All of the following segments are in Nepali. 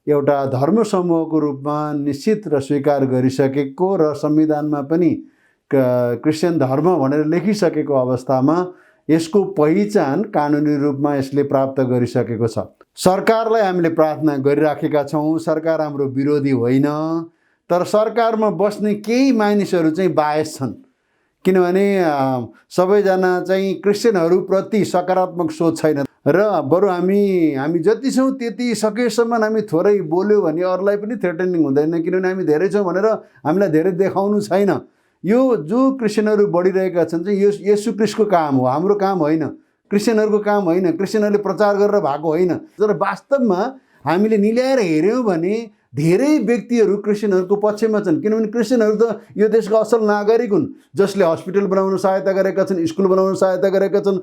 एउटा धर्म समूहको रूपमा निश्चित र स्वीकार गरिसकेको र संविधानमा पनि क्रिस्चियन धर्म भनेर लेखिसकेको अवस्थामा यसको पहिचान कानुनी रूपमा यसले प्राप्त गरिसकेको छ। सरकारलाई हामीले प्रार्थना गरिराखेका छौँ, सरकार हाम्रो विरोधी होइन, तर सरकारमा बस्ने केही मानिसहरू चाहिँ बायस छन्। किनभने सबैजना चाहिँ क्रिस्चियनहरूप्रति सकारात्मक सोच छैन र बरु हामी जति छौँ त्यति सकेसम्म हामी थोरै बोल्यो भने अरूलाई पनि थ्रेटनिङ हुँदैन, किनभने हामी धेरै छौँ भनेर हामीलाई धेरै देखाउनु छैन। यो जो क्रिस्चियनहरू बढिरहेका छन् चाहिँ यो येशू ख्रीष्टको काम हो, हाम्रो काम होइन, क्रिस्चियनहरूको काम होइन, क्रिस्चियनहरूले प्रचार गरेर भएको होइन। तर वास्तवमा हामीले निल्याएर हेऱ्यौँ भने धेरै व्यक्तिहरू क्रिस्चियनहरूको पक्षमा छन्, किनभने क्रिस्चियनहरू त यो देशका असल नागरिक हुन्, जसले हस्पिटल बनाउन सहायता गरेका छन्, स्कुल बनाउन सहायता गरेका छन्,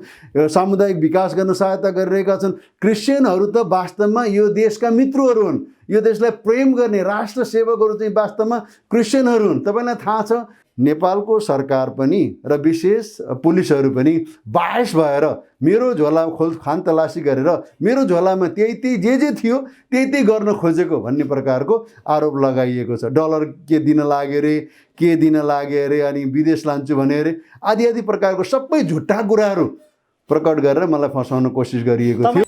सामुदायिक विकास गर्न सहायता गरिरहेका छन्। क्रिस्चियनहरू त वास्तवमा यो देशका मित्रहरू हुन्, यो देशलाई प्रेम गर्ने राष्ट्र सेवकहरू चाहिँ वास्तवमा क्रिस्चियनहरू हुन्। तपाईँलाई थाहा छ नेपालको सरकार पनि र विशेष पुलिसहरू पनि बायस भएर मेरो झोला खान तलासी गरेर मेरो झोलामा त्यही जे थियो त्यही गर्न खोजेको भन्ने प्रकारको आरोप लगाइएको छ। डलर के दिन लाग्यो रे, के दिन लाग्यो अरे, अनि विदेश लान्छु भने अरे, आदि प्रकारको सबै झुट्टा कुराहरू प्रकट गरेर मलाई फसाउन कोसिस गरिएको थियो।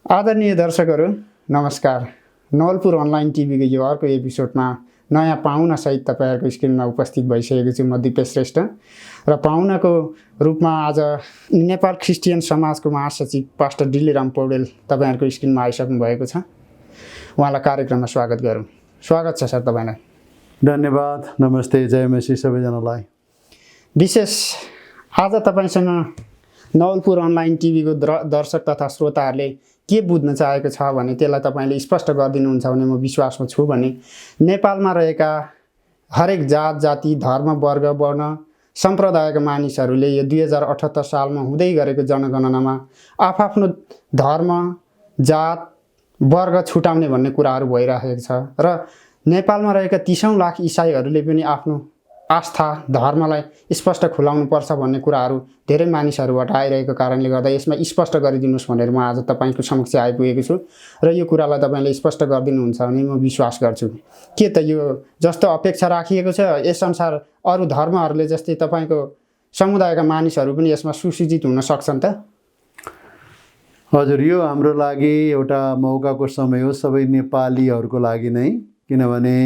आदरणीय दर्शकहरू नमस्कार। नवलपुर अनलाइन टिभीको यो अर्को एपिसोडमा नयाँ पाहुनासहित तपाईँहरूको स्क्रिनमा उपस्थित भइसकेको छु म दिपेश श्रेष्ठ र पाहुनाको रूपमा आज नेपाल क्रिस्चियन समाजको महासचिव पास्टर डिलेराम पौडेल तपाईँहरूको स्क्रिनमा आइसक्नु भएको छ। उहाँलाई कार्यक्रममा स्वागत गरौँ। स्वागत छ सर तपाईँलाई। धन्यवाद, नमस्ते, जय मसी सबैजनालाई। विशेष आज तपाईँसँग नवलपुर अनलाइन टिभीको दर्शक तथा श्रोताहरूले के बुझ्न चाहेको छ भने त्यसलाई तपाईँले स्पष्ट गरिदिनुहुन्छ भने म विश्वासमा छु भने नेपालमा रहेका हरेक जात जाति धर्म वर्ग वर्ण सम्प्रदायका मानिसहरूले यो 2078 सालमा हुँदै गरेको जनगणनामा आफ्नो धर्म जात वर्ग छुटाउने भन्ने कुराहरू भइरहेको छ र नेपालमा रहेका 30औं लाख इसाईहरूले पनि आफ्नो आस्था धर्मलाई स्पष्ट खुलाउनुपर्छ भन्ने कुराहरू धेरै मानिसहरूबाट आइरहेको कारणले गर्दा यसमा स्पष्ट गरिदिनुहोस् भनेर म आज तपाईँको समक्ष आइपुगेको छु र यो कुरालाई तपाईँले स्पष्ट गरिदिनुहुन्छ भने म विश्वास गर्छु। के त यो जस्तो अपेक्षा राखिएको छ यसअनुसार अरू धर्महरूले जस्तै तपाईँको समुदायका मानिसहरू पनि यसमा सुसूचित हुन सक्छन् त? हजुर, यो हाम्रो लागि एउटा मौकाको समय हो सबै नेपालीहरूको लागि नै, किनभने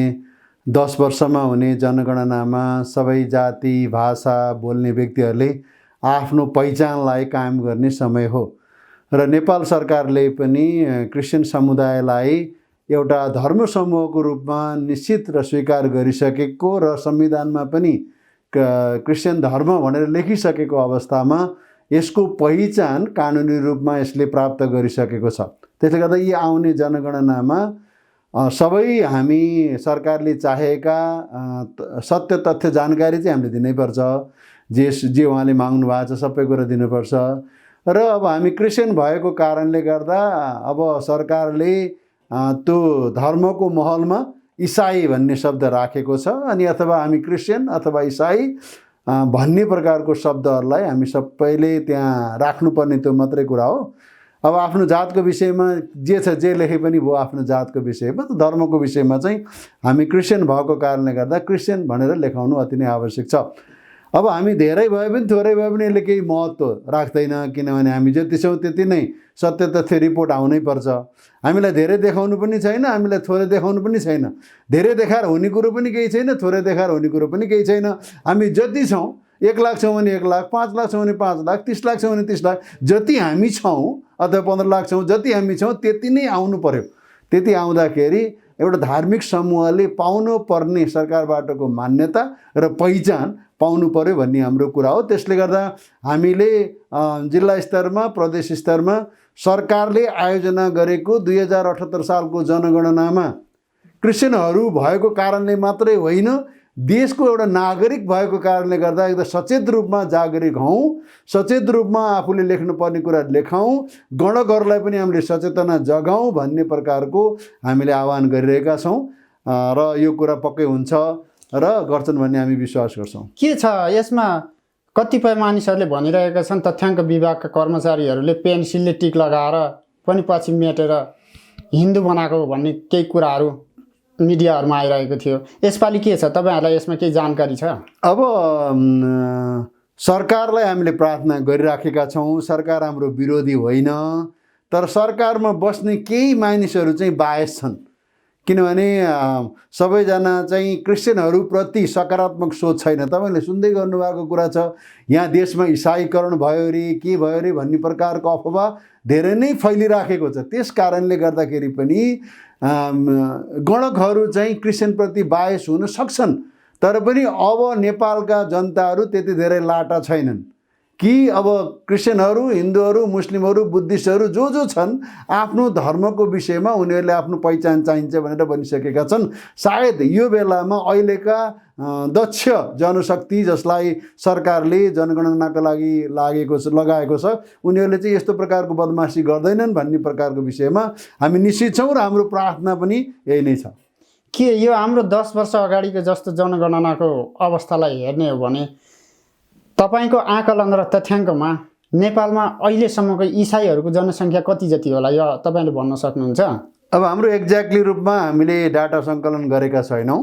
10 वर्षमा हुने जनगणनामा सबै जाति भाषा बोल्ने व्यक्तिहरूले आफ्नो पहिचानलाई कायम गर्ने समय हो र नेपाल सरकारले पनि क्रिस्चियन समुदायलाई एउटा धर्म समूहको रूपमा निश्चित र स्वीकार गरिसकेको र संविधानमा पनि क्रिस्चियन धर्म भनेर लेखिसकेको अवस्थामा यसको पहिचान कानुनी रूपमा यसले प्राप्त गरिसकेको छ। त्यसले गर्दा यी आउने जनगणनामा सबै हामी सरकारले चाहेका सत्य तथ्य जानकारी चाहिँ हामीले दिनैपर्छ। जे उहाँले माग्नु भएको छ सबै कुरा दिनुपर्छ र अब हामी क्रिस्चियन भएको कारणले गर्दा अब सरकारले त्यो धर्मको महलमा इसाई भन्ने शब्द राखेको छ अनि अथवा हामी क्रिस्चियन अथवा इसाई भन्ने प्रकारको शब्दहरूलाई हामी सबैले त्यहाँ राख्नुपर्ने त्यो मात्रै कुरा हो। अब आफ्नो जातको विषयमा जे छ जे लेखे पनि भयो, आफ्नो जातको विषयमा त धर्मको विषयमा चाहिँ हामी क्रिस्चियन भएको कारणले गर्दा क्रिस्चियन भनेर लेखाउनु अति नै आवश्यक छ। अब हामी धेरै भए पनि थोरै भए पनि यसले केही महत्त्व राख्दैन, किनभने हामी जति छौँ त्यति नै सत्य तथ्य रिपोर्ट आउनै पर्छ। हामीलाई धेरै देखाउनु पनि छैन, हामीलाई थोरै देखाउनु पनि छैन, धेरै देखाएर हुने कुरो पनि केही छैन, थोरै देखाएर हुने कुरो पनि केही छैन। हामी जति छौँ 1 लाख छौँ भने 1 लाख, 5 लाख छौँ भने 5 लाख, 30 लाख छौँ भने 30 लाख, जति हामी छौँ अथवा 15 लाख छौँ जति हामी छौँ त्यति नै आउनु पर्यो। त्यति आउँदाखेरि एउटा धार्मिक समूहले पाउनु पर्ने सरकारबाटको मान्यता र पहिचान पाउनु पर्यो भन्ने हाम्रो कुरा हो। त्यसले गर्दा हामीले जिल्ला स्तरमा प्रदेश स्तरमा सरकारले आयोजना गरेको 2078 सालको जनगणनामा क्रिस्चियनहरू भएको कारणले मात्रै होइन, देशको एउटा नागरिक भएको कारणले गर्दा एकदम सचेत रूपमा जागरिक हौँ, सचेत रूपमा आफूले लेख्नुपर्ने कुरा लेखाउँ, गणकहरूलाई पनि हामीले सचेतना जगाउँ भन्ने प्रकारको हामीले आह्वान गरिरहेका छौँ र यो कुरा पक्कै हुन्छ र गर्छन् भन्ने हामी विश्वास गर्छौँ। के छ यसमा कतिपय मानिसहरूले भनिरहेका छन् तथ्याङ्क विभागका कर्मचारीहरूले पेन्सिलले टिक लगाएर पनि पछि मेटेर हिन्दू बनाएको हो भन्ने केही कुराहरू मिडियाहरूमा आइरहेको थियो। यसपालि के छ, तपाईँहरूलाई यसमा केही जानकारी छ? अब सरकारलाई हामीले प्रार्थना गरिराखेका छौँ। सरकार हाम्रो विरोधी होइन, तर सरकारमा बस्ने केही मानिसहरू चाहिँ बायस छन्। किनभने सबैजना चाहिँ क्रिस्चियनहरूप्रति सकारात्मक सोच छैन। तपाईँले सुन्दै गर्नुभएको कुरा छ, यहाँ देशमा इसाईकरण भयो अरे के भयो अरे भन्ने प्रकारको अफवाह धेरै नै फैलिराखेको छ। त्यस कारणले गर्दाखेरि पनि गणकहरू चाहिँ क्रिस्चियनप्रति बायस हुन सक्छन्, तर पनि अब नेपालका जनताहरू त्यति धेरै लाटा छैनन् कि अब क्रिस्चियनहरू, हिन्दूहरू, मुस्लिमहरू, बुद्धिस्टहरू जो छन् आफ्नो धर्मको विषयमा उनीहरूले आफ्नो पहिचान चाहिन्छ भनेर भनिसकेका छन्। सायद यो बेलामा अहिलेका दक्ष जनशक्ति जसलाई सरकारले जनगणनाका लागि लगाएको छ उनीहरूले चाहिँ यस्तो प्रकारको बदमासी गर्दैनन् भन्ने प्रकारको विषयमा हामी निश्चित छौँ र हाम्रो प्रार्थना पनि यही नै छ। के यो हाम्रो 10 वर्ष अगाडिको जस्तो जनगणनाको अवस्थालाई हेर्ने हो भने तपाईँको आकलन र तथ्याङ्कमा नेपालमा अहिलेसम्मको इसाईहरूको जनसङ्ख्या कति जति होला, यो तपाईँले भन्न सक्नुहुन्छ? अब हाम्रो एक्ज्याक्टली रूपमा हामीले डाटा सङ्कलन गरेका छैनौँ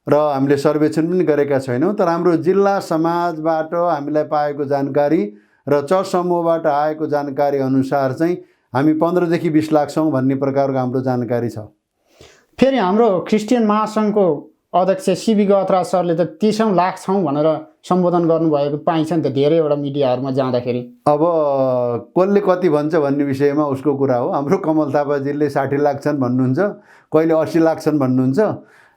र हामीले सर्वेक्षण पनि गरेका छैनौँ, तर हाम्रो जिल्ला समाजबाट हामीलाई पाएको जानकारी र चर्च समूहबाट आएको जानकारी अनुसार चाहिँ हामी 15 देखि 20 लाख छौँ भन्ने प्रकारको हाम्रो जानकारी छ। फेरि हाम्रो क्रिस्चियन महासङ्घको अध्यक्ष सिबी गहतराज सरले त 30 लाख छौँ भनेर सम्बोधन गर्नुभएको पाइन्छ नि त धेरैवटा मिडियाहरूमा जाँदाखेरि। अब कसले कति भन्छ भन्ने विषयमा उसको कुरा हो। हाम्रो कमल थापाजीले 60 लाख छन् भन्नुहुन्छ, कहिले 80 लाख छन् भन्नुहुन्छ।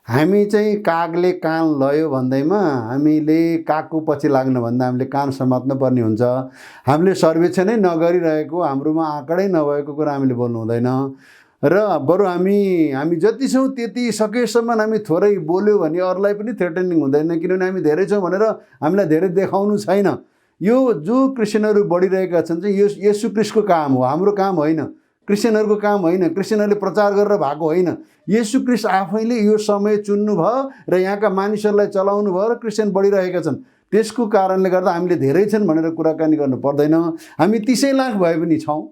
हामी चाहिँ कागले कान लयो भन्दैमा हामीले कागको पछि लाग्न भन्दा हामीले कान समात्न पर्ने हुन्छ। हामीले सर्वेक्षणै नगरिरहेको, हाम्रोमा आँकडै नभएको कुरा हामीले बोल्नु हुँदैन र बरु हामी जति छौँ त्यति सकेसम्म हामी थोरै बोल्यो भने अरूलाई पनि थ्रेटनिङ हुँदैन, किनभने हामी धेरै छौँ भनेर हामीलाई धेरै देखाउनु छैन। यो जो क्रिस्चियनहरू बढिरहेका छन् चाहिँ यो येशू क्रिस्टको काम हो, हाम्रो काम होइन, क्रिस्चियनहरूको काम होइन, क्रिस्चियनहरूले प्रचार गरेर भएको होइन। येशू क्रिस्ट आफैले यो समय चुन्नुभयो र यहाँका मानिसहरूलाई चलाउनु भयो र क्रिस्चियन बढिरहेका छन्। त्यसको कारणले गर्दा हामीले धेरै छन् भनेर कुराकानी गर्नु पर्दैन। हामी 30 लाख भए पनि छौँ,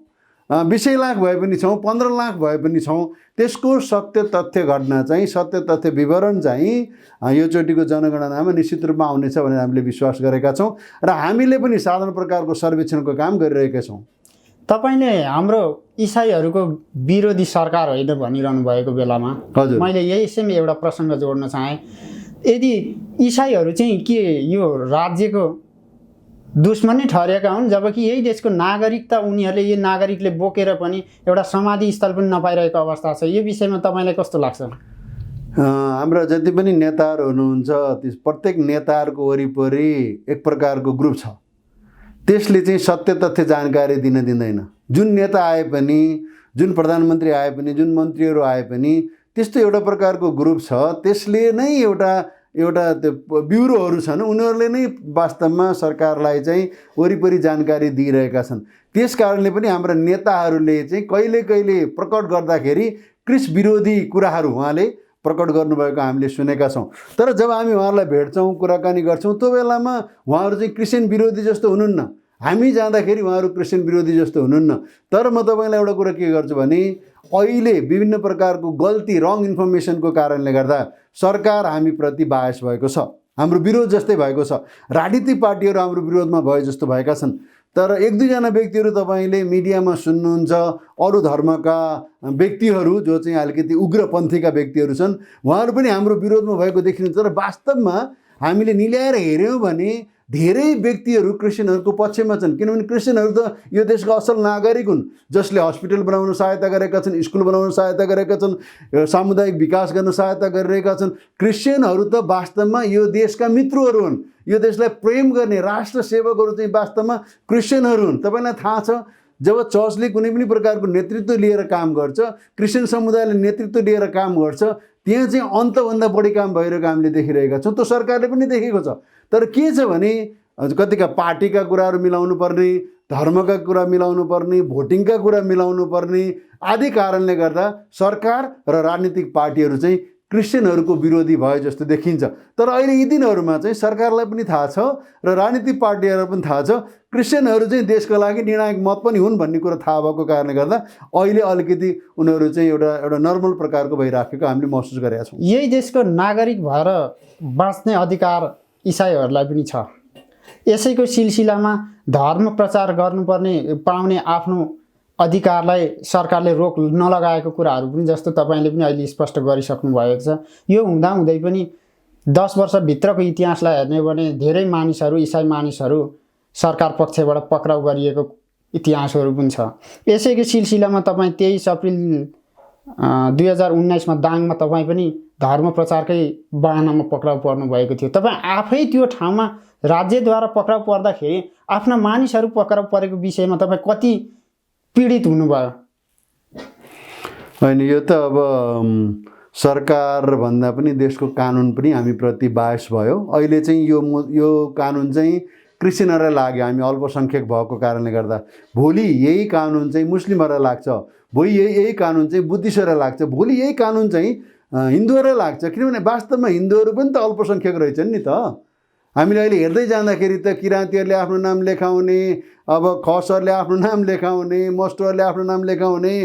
20 लाख भए पनि छौँ, 15 लाख भए पनि छौँ। त्यसको सत्य तथ्य घटना चाहिँ, सत्य तथ्य विवरण चाहिँ यो चोटिको जनगणनामा निश्चित रूपमा आउनेछ भनेर हामीले विश्वास गरेका छौँ र हामीले पनि साधारण प्रकारको सर्वेक्षणको काम गरिरहेका छौँ। तपाईँले हाम्रो इसाईहरूको विरोधी सरकार होइन भनिरहनु भएको बेलामा हजुर, मैले यसैमा एउटा प्रसङ्ग जोड्न चाहेँ। यदि इसाईहरू चाहिँ के यो राज्यको दुश्मनै ठहरेका हुन्, जबकि यही देशको नागरिकता उनीहरूले यो नागरिकले बोकेर पनि एउटा समाधि स्थल पनि नपाइरहेको अवस्था छ, यो विषयमा तपाईँलाई कस्तो लाग्छ? हाम्रा जति पनि नेताहरू हुनुहुन्छ त्यस प्रत्येक नेताहरूको वरिपरि एक प्रकारको ग्रुप छ, त्यसले चाहिँ सत्य तथ्य जानकारी दिँदैन। जुन नेता आए पनि, जुन प्रधानमन्त्री आए पनि, जुन मन्त्रीहरू आए पनि त्यस्तो एउटा प्रकारको ग्रुप छ, त्यसले नै एउटा त्यो ब्युरोहरू छन्, उनीहरूले नै वास्तवमा सरकारलाई चाहिँ वरिपरि जानकारी दिइरहेका छन्। त्यस कारणले पनि हाम्रा नेताहरूले चाहिँ कहिले कहिले प्रकट गर्दाखेरि क्रिस्ट विरोधी कुराहरू उहाँले प्रकट गर्नुभएको हामीले सुनेका छौँ। तर जब हामी उहाँहरूलाई भेट्छौँ, कुराकानी गर्छौँ, त्यो बेलामा उहाँहरू चाहिँ क्रिस्चियन विरोधी जस्तो हुनुहुन्न, हामी जाँदाखेरि उहाँहरू क्रिस्चियन विरोधी जस्तो हुनुहुन्न। तर म तपाईँलाई एउटा कुरा के गर्छु भने अहिले विभिन्न प्रकारको गल्ती, रङ इन्फर्मेसनको कारणले गर्दा सरकार हामीप्रति बायस भएको छ, हाम्रो विरोध जस्तै भएको छ। राजनीतिक पार्टीहरू हाम्रो विरोधमा भए जस्तो भएका छन्। तर 1-2 व्यक्तिहरू तपाईँले मिडियामा सुन्नुहुन्छ, अरू धर्मका व्यक्तिहरू जो चाहिँ अलिकति उग्रपन्थीका व्यक्तिहरू छन्, उहाँहरू पनि हाम्रो विरोधमा भएको देखिन्छ। तर वास्तवमा हामीले निल्याएर हेऱ्यौँ भने धेरै व्यक्तिहरू क्रिस्चियनहरूको पक्षमा छन्, किनभने क्रिस्चियनहरू त यो देशका असल नागरिक हुन्, जसले हस्पिटल बनाउन सहायता गरेका छन्, स्कुल बनाउन सहायता गरेका छन्, सामुदायिक विकास गर्न सहायता गरिरहेका छन्। क्रिस्चियनहरू त वास्तवमा यो देशका मित्रहरू हुन्, यो देशलाई प्रेम गर्ने राष्ट्र सेवकहरू चाहिँ वास्तवमा क्रिस्चियनहरू हुन्। तपाईँलाई थाहा छ, जब चर्चले कुनै पनि प्रकारको नेतृत्व लिएर काम गर्छ, क्रिस्चियन समुदायले नेतृत्व लिएर काम गर्छ, त्यहाँ चाहिँ अन्तभन्दा बढी काम भइरहेको हामीले देखिरहेका छौँ। त्यो सरकारले पनि देखेको छ। तर के छ भने कतिका पार्टीका कुराहरू मिलाउनु पर्ने, धर्मका कुरा मिलाउनु पर्ने, भोटिङका कुरा मिलाउनु पर्ने आदि कारणले गर्दा सरकार र राजनीतिक पार्टीहरू चाहिँ क्रिस्चियनहरूको विरोधी भयो जस्तो देखिन्छ। तर अहिले यी दिनहरूमा चाहिँ सरकारलाई पनि थाहा छ र राजनीतिक पार्टीहरूलाई पनि थाहा छ क्रिस्चियनहरू चाहिँ देशको लागि निर्णायक मत पनि हुन् भन्ने कुरा थाहा भएको कारणले गर्दा अहिले अलिकति उनीहरू चाहिँ एउटा नर्मल प्रकारको भइराखेको हामीले महसुस गरेका छौँ। यही देशको नागरिक भएर बाँच्ने अधिकार इसाईहरूलाई पनि छ। यसैको सिलसिलामा धर्म प्रचार गर्नुपर्ने पाउने आफ्नो अधिकारलाई सरकारले रोक नलगाएको कुराहरू पनि जस्तो तपाईँले पनि अहिले स्पष्ट गरिसक्नु भएको छ। यो हुँदाहुँदै पनि 10 वर्षभित्रको इतिहासलाई हेर्ने हो भने धेरै मानिसहरू इसाई मानिसहरू सरकार पक्षबाट पक्राउ गरिएको इतिहासहरू पनि छ। यसैको सिलसिलामा तपाईँ 23 अप्रिल 2019 दाङमा तपाईँ पनि धर्म प्रचारकै बहानामा पक्राउ पर्नु भएको थियो। तपाईँ आफै त्यो ठाउँमा राज्यद्वारा पक्राउ पर्दाखेरि आफ्ना मानिसहरू पक्राउ परेको विषयमा तपाईँ कति पीडित हुनुभयो? होइन, यो त अब सरकार भन्दा पनि देशको कानुन पनि हामीप्रति बायस भयो। अहिले चाहिँ यो कानुन चाहिँ क्रिस्चियनहरूलाई लाग्यो, हामी अल्पसङ्ख्यक भएको कारणले गर्दा। भोलि यही कानुन चाहिँ मुस्लिमहरूलाई लाग्छ, भोलि यही कानुन चाहिँ बुद्धिस्टहरूलाई लाग्छ, भोलि यही कानुन चाहिँ हिन्दूहरूलाई लाग्छ। किनभने वास्तवमा हिन्दूहरू पनि त अल्पसङ्ख्यक रहेछन् नि त। हामीले अहिले हेर्दै जाँदाखेरि त किराँतीहरूले आफ्नो नाम लेखाउने, अब खसहरूले आफ्नो नाम लेखाउने, मस्टोहरूले आफ्नो नाम लेखाउने,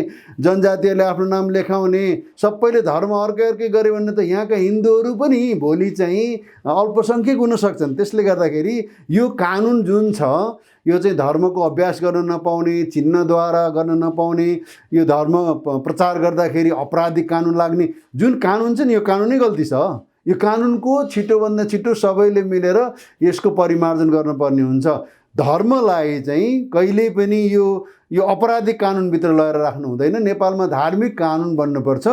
जनजातिहरूले आफ्नो नाम लेखाउने, सबैले धर्म अर्कै गऱ्यो भने त यहाँका हिन्दूहरू पनि भोलि चाहिँ अल्पसङ्ख्यक हुन सक्छन्। त्यसले गर्दाखेरि यो कानुन जुन छ यो चाहिँ धर्मको अभ्यास गर्न नपाउने, चिन्हद्वारा गर्न नपाउने, यो धर्म प्रचार गर्दाखेरि अपराधिक कानुन लाग्ने जुन कानुन छ नि यो कानुनै गल्ती छ। यो कानुनको छिटोभन्दा छिटो सबैले मिलेर यसको परिमार्जन गर्नुपर्ने हुन्छ। धर्मलाई चाहिँ कहिल्यै पनि यो अपराधिक कानुनभित्र लगेर राख्नु हुँदैन। नेपालमा धार्मिक कानुन बन्नुपर्छ।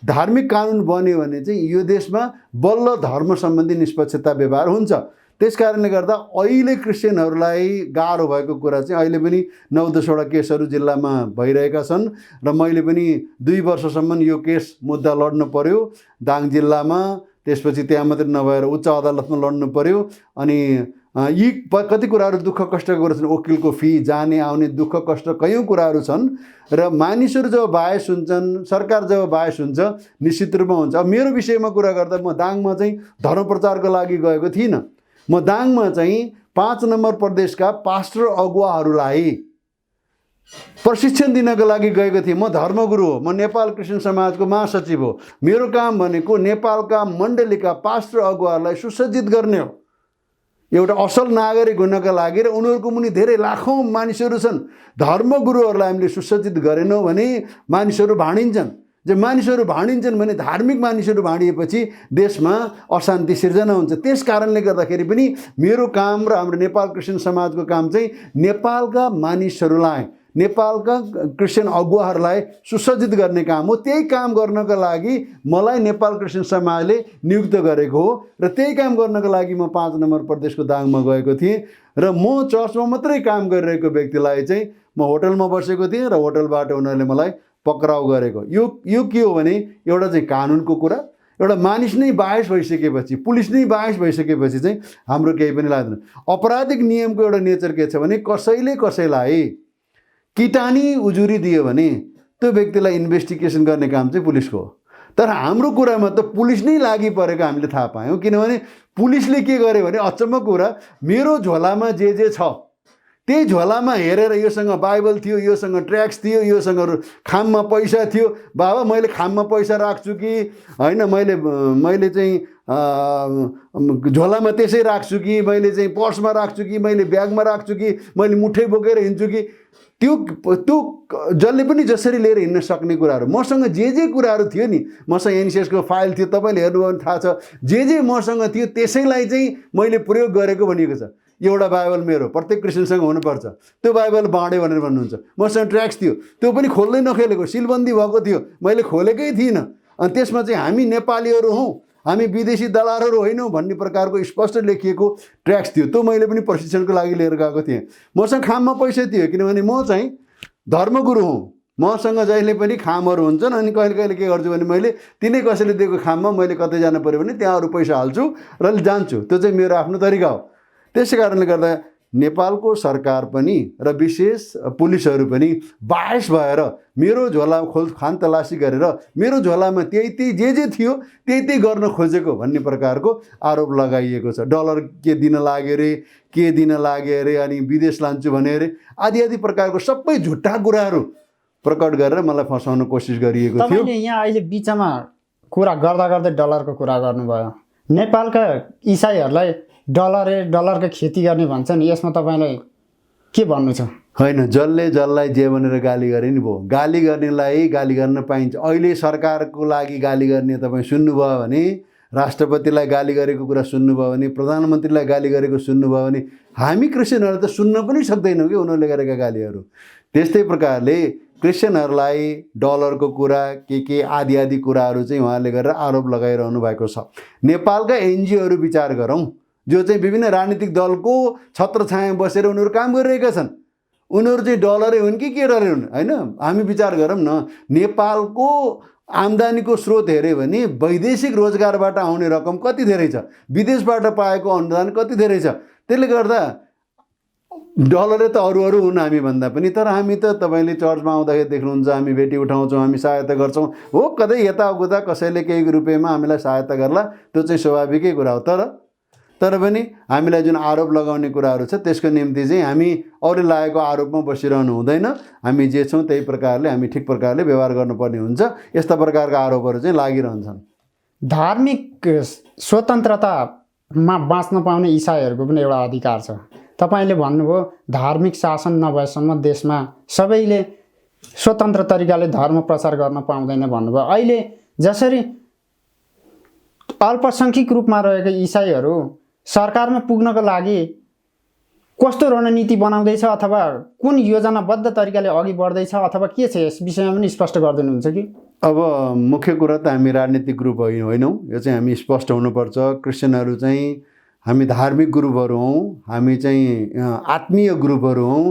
धार्मिक कानुन बन्यो भने चाहिँ यो देशमा बल्ल धर्म सम्बन्धी निष्पक्षता व्यवहार हुन्छ। त्यस कारणले गर्दा अहिले क्रिस्चियनहरूलाई गाह्रो भएको कुरा चाहिँ अहिले पनि 9-10वटा केसहरू जिल्लामा भइरहेका छन् र मैले पनि 2 वर्षसम्म यो केस मुद्दा लड्नु पर्यो दाङ जिल्लामा। त्यसपछि त्यहाँ मात्रै नभएर उच्च अदालतमा लड्नु पर्यो। अनि यी कति कुराहरू दुःख कष्टको कुरा छन्। वकिलको फी, जाने आउने दुःख कष्ट कयौँ कुराहरू छन् र मानिसहरू जब बायस हुन्छन्, सरकार जब बायस हुन्छ निश्चित रूपमा हुन्छ। अब मेरो विषयमा कुरा गर्दा म दाङमा चाहिँ धर्म प्रचारको लागि गएको थिइनँ। म दाङमा चाहिँ 5 नम्बर प्रदेशका पास्टर अगुवाहरूलाई प्रशिक्षण दिनको लागि गएको थिएँ। म धर्मगुरु हो, म नेपाल क्रिस्चियन समाजको महासचिव हो। मेरो काम भनेको नेपालका मण्डलीका पास्टर अगुवाहरूलाई सुसज्जित गर्ने हो, एउटा असल नागरिक हुनका लागि। र उनीहरूको मुनि धेरै लाखौँ मानिसहरू छन्। धर्मगुरुहरूलाई हामीले सुसज्जित गरेनौँ भने मानिसहरू भाँडिन्छन्। जब मानिसहरू भाँडिन्छन् भने धार्मिक मानिसहरू भाँडिएपछि देशमा अशान्ति सिर्जना हुन्छ। त्यस कारणले गर्दाखेरि पनि मेरो काम र हाम्रो नेपाल क्रिस्चियन समाजको काम चाहिँ नेपालका मानिसहरूलाई, नेपालका क्रिस्चियन अगुवाहरूलाई सुसज्जित गर्ने काम हो। त्यही काम गर्नको लागि मलाई नेपाल क्रिस्चियन समाजले नियुक्त गरेको हो र त्यही काम गर्नको लागि म 5 नम्बर प्रदेशको दाङमा गएको थिएँ। र म चर्चमा मात्रै काम गरिरहेको व्यक्तिलाई चाहिँ म होटलमा बसेको थिएँ र होटलबाट उनीहरूले मलाई पक्राउ गरेको। यो के हो भने एउटा चाहिँ कानुनको कुरा, एउटा मानिस नै बायस भइसकेपछि, पुलिस नै बायस भइसकेपछि चाहिँ हाम्रो केही पनि लाग्दैन। अपराधिक नियमको एउटा नेचर के छ भने कसैले कसैलाई किटानी उजुरी दियो भने त्यो व्यक्तिलाई इन्भेस्टिगेसन गर्ने काम चाहिँ पुलिसको हो। तर हाम्रो कुरामा त पुलिस नै लागि परेको हामीले थाहा पायौँ। किनभने पुलिसले के गर्यो भने अचम्मको कुरा, मेरो झोलामा जे छ त्यही झोलामा हेरेर योसँग बाइबल थियो, योसँग ट्र्याक्स थियो, योसँग खाममा पैसा थियो। बाबा मैले खाममा पैसा राख्छु कि होइन, मैले चाहिँ झोलामा त्यसै राख्छु कि मैले चाहिँ पर्समा राख्छु कि मैले ब्यागमा राख्छु कि मैले मुठै बोकेर हिँड्छु कि त्यो जसले पनि जसरी लिएर हिँड्न सक्ने कुराहरू। मसँग जे कुराहरू थियो नि, मसँग एनसिएसको फाइल थियो, तपाईँले हेर्नुभयो भने थाहा छ। जे मसँग थियो त्यसैलाई चाहिँ मैले प्रयोग गरेको भनिएको छ। एउटा बाइबल मेरो प्रत्येक क्रिस्चियनसँग हुनुपर्छ, त्यो बाइबल बाँड्यो भनेर भन्नुहुन्छ। मसँग ट्र्याक्स थियो, त्यो पनि खोल्दै नखेलेको, सिलबन्दी भएको थियो, मैले खोलेकै थिइनँ। अनि त्यसमा चाहिँ हामी नेपालीहरू हौँ, हामी विदेशी दलालहरू होइनौँ भन्ने प्रकारको स्पष्ट लेखिएको ट्र्याक्स थियो। त्यो मैले पनि प्रशिक्षणको लागि लिएर गएको थिएँ। मसँग खाममा पैसा थियो किनभने म चाहिँ धर्मगुरु हुँ। मसँग जहिले पनि खामहरू हुन्छन्। अनि कहिले कहिले के गर्छु भने मैले तिनै कसैले दिएको खाममा मैले कतै जानु पऱ्यो भने त्यहाँ अरू पैसा हाल्छु र जान्छु। त्यो चाहिँ मेरो आफ्नो तरिका हो। त्यसै कारणले गर्दा नेपालको सरकार पनि र विशेष पुलिसहरू पनि बायस भएर मेरो झोला खान तलासी गरेर मेरो झोलामा त्यही जे थियो त्यही गर्न खोजेको भन्ने प्रकारको आरोप लगाइएको छ। डलर के दिन लाग्यो रे, के दिन लाग्यो अरे, अनि विदेश लान्छु भने अरे, आदि प्रकारको सबै झुट्टा कुराहरू प्रकट गरेर मलाई फसाउन कोसिस गरिएको थियो। तपाईँले यहाँ अहिले बिचमा कुरा गर्दै डलरको कुरा गर्नुभयो। नेपालका इसाईहरूलाई डलरको खेती गर्ने भन्छन्, यसमा तपाईँलाई के भन्नु छ? होइन, जसलाई जे भनेर गाली गरे नि भयो। गाली गर्नेलाई गाली गर्न पाइन्छ। अहिले सरकारको लागि गाली गर्ने तपाईँ सुन्नुभयो भने, राष्ट्रपतिलाई गाली गरेको कुरा सुन्नुभयो भने, प्रधानमन्त्रीलाई गाली गरेको सुन्नुभयो भने, हामी क्रिस्चियनहरू त सुन्न पनि सक्दैनौँ कि उनीहरूले गरेका गालीहरू। त्यस्तै प्रकारले क्रिस्चियनहरूलाई डलरको कुरा के आदि कुराहरू चाहिँ उहाँले गरेर आरोप लगाइरहनु भएको छ। नेपालका एनजिओहरू विचार गरौँ, जो चाहिँ विभिन्न राजनीतिक दलको छत्रछायामा बसेर उनीहरू काम गरिरहेका छन्। उनीहरू चाहिँ डलरै हुन् कि के डलरै हुन्? होइन, हामी विचार गरौँ न। नेपालको आम्दानीको स्रोत हेऱ्यो भने वैदेशिक रोजगारबाट आउने रकम कति धेरै छ, विदेशबाट पाएको अनुदान कति धेरै छ। त्यसले गर्दा डलरले त अरू हुन् हामीभन्दा पनि, तर हामी त तपाईँले चर्चमा आउँदाखेरि देख्नुहुन्छ हामी भेटी उठाउँछौँ, हामी सहायता गर्छौँ। हो, कतै यताउता कसैले केही रुपियाँमा हामीलाई सहायता गर्ला, त्यो चाहिँ स्वाभाविकै कुरा हो। तर पनि हामीलाई जुन आरोप लगाउने कुराहरू छ त्यसको निम्ति चाहिँ हामी अरूले लागेको आरोपमा बसिरहनु हुँदैन। हामी जे छौँ त्यही प्रकारले हामी ठिक प्रकारले व्यवहार गर्नुपर्ने हुन्छ। यस्ता प्रकारका आरोपहरू चाहिँ लागिरहन्छन्। धार्मिक स्वतन्त्रतामा बाँच्न पाउने इसाईहरूको पनि एउटा अधिकार छ। तपाईँले भन्नुभयो धार्मिक शासन नभएसम्म देशमा सबैले स्वतन्त्र तरिकाले धर्म प्रचार गर्न पाउँदैन भन्नुभयो। अहिले जसरी अल्पसङ्ख्यक रूपमा रहेका इसाईहरू सरकारमा पुग्नको लागि कस्तो रणनीति बनाउँदैछ अथवा कुन योजनाबद्ध तरिकाले अघि बढ्दैछ अथवा के छ, यस विषयमा पनि स्पष्ट गरिदिनुहुन्छ कि? अब मुख्य कुरा त हामी राजनीतिक ग्रुप होइनौँ, यो चाहिँ हामी स्पष्ट हुनुपर्छ। क्रिस्चियनहरू चाहिँ हामी धार्मिक ग्रुपहरू हौँ, हामी चाहिँ आत्मीय ग्रुपहरू हौँ।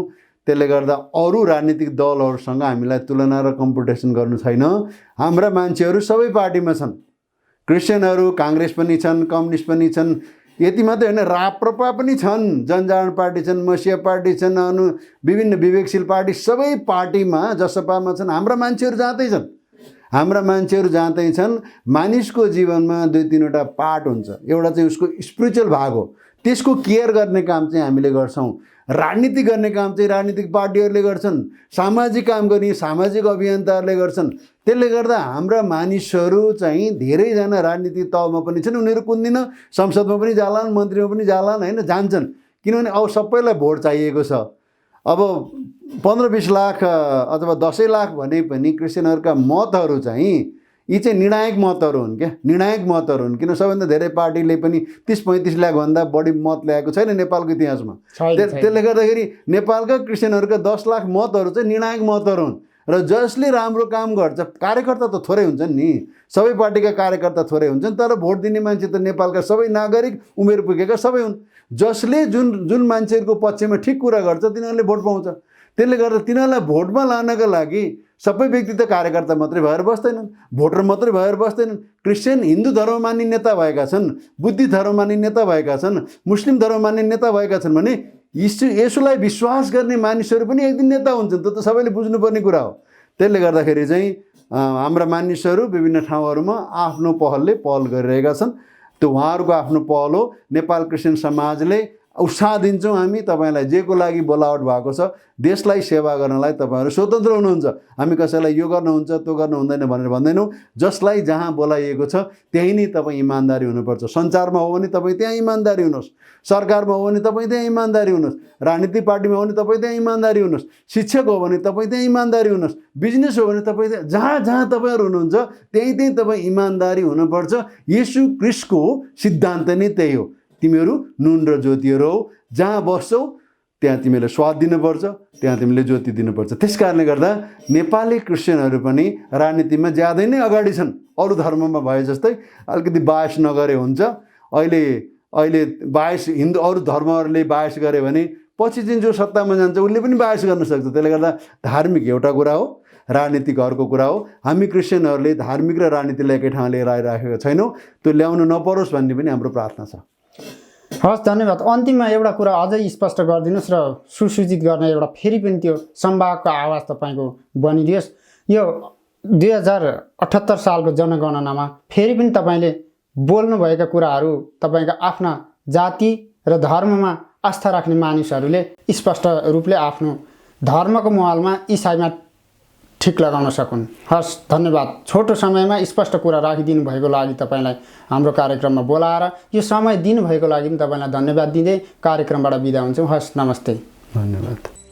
त्यसले गर्दा अरू राजनीतिक दलहरूसँग हामीलाई तुलना र कम्पिटिसन गर्नु छैन। हाम्रा मान्छेहरू सबै पार्टीमा छन्। क्रिस्चियनहरू काङ्ग्रेस पनि छन्, कम्युनिस्ट पनि छन्। यति मात्रै होइन, राप्रपा पनि छन्, जनजागरण पार्टी छन्, मसिया पार्टी छन्, विभिन्न विवेकशील पार्टी, सबै पार्टीमा जसपामा छन्। हाम्रा मान्छेहरू जाँदै छन्। हाम्रा मान्छेहरू जाँदै छन्। मानिसको जीवनमा 2-3वटा पार्ट हुन्छ। एउटा चाहिँ उसको स्पिरिचुअल भाग हो, त्यसको केयर गर्ने काम चाहिँ हामीले गर्छौँ। राजनीति गर्ने काम चाहिँ राजनीतिक पार्टीहरूले गर्छन्। सामाजिक काम गर्ने सामाजिक अभियन्ताहरूले गर्छन्। त्यसले गर्दा हाम्रा मानिसहरू चाहिँ धेरैजना राजनीतिक तहमा पनि छन्। उनीहरू कुन दिन संसदमा पनि जालान्, मन्त्रीमा पनि जालान्, होइन, जान्छन्। किनभने अब सबैलाई भोट चाहिएको छ। अब 15-20 लाख अथवा 10 लाख भने पनि क्रिस्चियनहरूका मतहरू चाहिँ यी चाहिँ निर्णायक मतहरू हुन् क्या, निर्णायक मतहरू हुन्। किन सबैभन्दा धेरै पार्टीले पनि 30-35 लाखभन्दा बढी मत ल्याएको छैन नेपालको इतिहासमा। त्यसले गर्दाखेरि नेपालका क्रिस्चियनहरूका 10 लाख मतहरू चाहिँ निर्णायक मतहरू हुन्। र जसले राम्रो काम गर्छ, कार्यकर्ता त थोरै हुन्छन् नि, सबै पार्टीका कार्यकर्ता थोरै हुन्छन्, तर भोट दिने मान्छे त नेपालका सबै नागरिक उमेर पुगेका सबै हुन्। जसले जुन मान्छेहरूको पक्षमा ठिक कुरा गर्छ तिनीहरूले भोट पाउँछ। त्यसले गर्दा तिनीहरूलाई भोटमा लानका लागि सबै व्यक्ति त कार्यकर्ता मात्रै भएर बस्दैनन्, भोटर मात्रै भएर बस्दैनन्। क्रिस्चियन हिन्दू धर्म मान्ने नेता भएका छन्, बुद्धिस्ट धर्म मान्ने नेता भएका छन्, मुस्लिम धर्म मान्ने नेता भएका छन् भने यसुलाई विश्वास गर्ने मानिसहरू पनि एक दिन नेता हुन्छन्। त्यो त सबैले बुझ्नुपर्ने कुरा हो। त्यसले गर्दाखेरि चाहिँ हाम्रा मानिसहरू विभिन्न ठाउँहरूमा आफ्नो पहल गरिरहेका छन्। त्यो उहाँहरूको आफ्नो पहल हो। नेपाल क्रिस्चियन समाजले उत्साह दिन्छौँ हामी। तपाईँलाई जेको लागि बोलावट भएको छ, देशलाई सेवा गर्नलाई तपाईँहरू स्वतन्त्र हुनुहुन्छ। हामी कसैलाई यो गर्नुहुन्छ त्यो गर्नु हुँदैन भनेर भन्दैनौँ। जसलाई जहाँ बोलाइएको छ त्यहीँ नै तपाईँ इमान्दारी हुनुपर्छ। सञ्चारमा हो भने तपाईँ त्यहाँ इमान्दारी हुनुहोस्, सरकारमा हो भने तपाईँ त्यहाँ इमान्दारी हुनुहोस्, राजनीतिक पार्टीमा हो भने तपाईँ त्यहाँ इमान्दारी हुनुहोस्, शिक्षक हो भने तपाईँ त्यहाँ इमान्दारी हुनुहोस्, बिजनेस हो भने तपाईँ त्यहाँ जहाँ तपाईँहरू हुनुहुन्छ त्यहीँ तपाईँ इमान्दारी हुनुपर्छ। येशू क्रिस्टको सिद्धान्त नै त्यही हो। तिमीहरू नुन र ज्योतिहरू हौ, जहाँ बस्छौ त्यहाँ तिमीले स्वाद दिनुपर्छ, त्यहाँ तिमीले ज्योति दिनुपर्छ। त्यस कारणले गर्दा नेपाली क्रिस्चियनहरू पनि राजनीतिमा ज्यादै नै अगाडि छन्। अरू धर्ममा भए जस्तै अलिकति बायस नगरे हुन्छ। अहिले बायस हिन्दू अरू धर्महरूले बायस गरे भने पछि चाहिँ जो सत्तामा जान्छ उसले पनि बायस गर्न सक्छ। त्यसले गर्दा धार्मिक एउटा कुरा हो, राजनीतिक अर्को कुरा हो। हामी क्रिस्चियनहरूले धार्मिक र राजनीतिलाई एकै ठाउँ लिएर आइराखेका छैनौँ। त्यो ल्याउनु नपरोस् भन्ने पनि हाम्रो प्रार्थना छ। हस्, धन्यवाद। अन्तिममा एउटा कुरा अझै स्पष्ट गरिदिनुहोस् र सुसूचित गर्ने एउटा फेरि पनि त्यो संवादको आवाज तपाईँको बनिदियोस्। यो 2078 सालको जनगणनामा फेरि पनि तपाईँले बोल्नुभएका कुराहरू तपाईँका आफ्ना जाति र धर्ममा आस्था राख्ने मानिसहरूले स्पष्ट रूपले आफ्नो धर्मको मोहलमा इसाईमा ठिक लगाउन सकुन्। हस्, धन्यवाद। छोटो समयमा स्पष्ट कुरा राखिदिनु भएको लागि तपाईँलाई हाम्रो कार्यक्रममा बोलाएर यो समय दिनुभएको लागि पनि तपाईँलाई धन्यवाद दिँदै कार्यक्रमबाट बिदा हुन्छौँ। हस्, नमस्ते। धन्यवाद।